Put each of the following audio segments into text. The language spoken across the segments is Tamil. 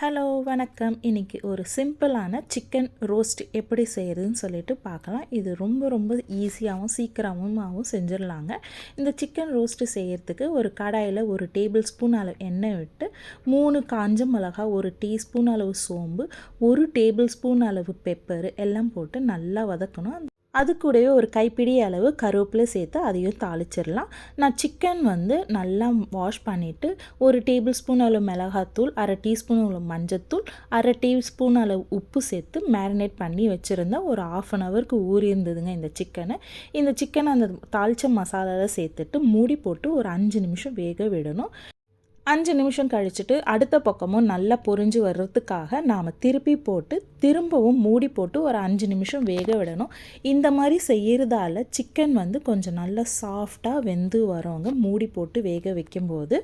ஹலோ வணக்கம். இன்றைக்கி ஒரு சிம்பிளான சிக்கன் ரோஸ்ட் எப்படி செய்கிறதுன்னு சொல்லிட்டு பார்க்கலாம். இது ரொம்ப ரொம்ப ஈஸியாகவும் சீக்கிரமாகவும் செஞ்சிடலாங்க. இந்த சிக்கன் ரோஸ்ட்டு செய்கிறதுக்கு ஒரு கடாயில் ஒரு டேபிள் ஸ்பூன் அளவு எண்ணெய் விட்டு 3 காஞ்ச மிளகாய், 1 டீஸ்பூன் அளவு சோம்பு, 1 டேபிள் ஸ்பூன் அளவு பெப்பர் எல்லாம் போட்டு நல்லா வதக்கணும். அது கூடவே ஒரு கைப்பிடி அளவு கருவேப்பிலை சேர்த்து அதையும் தாளிச்சிடலாம். நான் சிக்கன் நல்லா வாஷ் பண்ணிவிட்டு 1 டேபிள் ஸ்பூன் அளவு மிளகாத்தூள், 1/2 டீஸ்பூன் அளவு மஞ்சத்தூள், 1/2 டீஸ்பூன் அளவு உப்பு சேர்த்து மேரினேட் பண்ணி வச்சுருந்தேன். ஒரு 1/2 ஹவருக்கு ஊறி இருந்ததுங்க இந்த சிக்கனை. இந்த சிக்கனை அந்த தாளித்த மசாலாவில் சேர்த்துட்டு மூடி போட்டு ஒரு 5 நிமிஷம் வேக விடணும். 5 நிமிஷம் கழிச்சுட்டு அடுத்த பக்கமும் நல்லா பொரிஞ்சு வர்றதுக்காக நாம் திருப்பி போட்டு திரும்பவும் மூடி போட்டு ஒரு 5 நிமிஷம் வேக விடணும். இந்த மாதிரி செய்கிறதால சிக்கன் கொஞ்சம் நல்லா சாஃப்டாக வெந்து வருங்க மூடி போட்டு வேக வைக்கும்போது.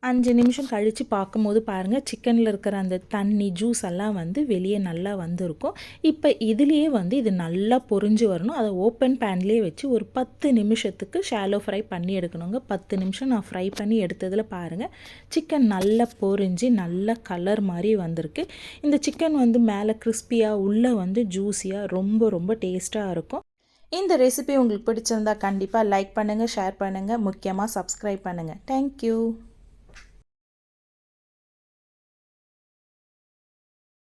5 நிமிஷம் கழித்து பார்க்கும்போது பாருங்கள், சிக்கனில் இருக்கிற அந்த தண்ணி ஜூஸ் எல்லாம் வெளியே நல்லா வந்திருக்கும். இப்போ இதுலேயே இது நல்லா பொரிஞ்சு வரணும். அதை ஓப்பன் பேன்லேயே வச்சு ஒரு 10 நிமிஷத்துக்கு ஷாலோ ஃப்ரை பண்ணி எடுக்கணுங்க. 10 நிமிஷம் நான் ஃப்ரை பண்ணி எடுத்ததில் பாருங்கள், சிக்கன் நல்லா பொரிஞ்சு நல்ல கலர் மாதிரி வந்திருக்கு. இந்த சிக்கன் மேலே கிறிஸ்பியாக உள்ளே ஜூஸியாக ரொம்ப ரொம்ப டேஸ்ட்டாக இருக்கும். இந்த ரெசிபி உங்களுக்கு பிடிச்சிருந்தா கண்டிப்பாக லைக் பண்ணுங்கள், ஷேர் பண்ணுங்கள், முக்கியமாக சப்ஸ்கிரைப் பண்ணுங்கள். தேங்க்யூ.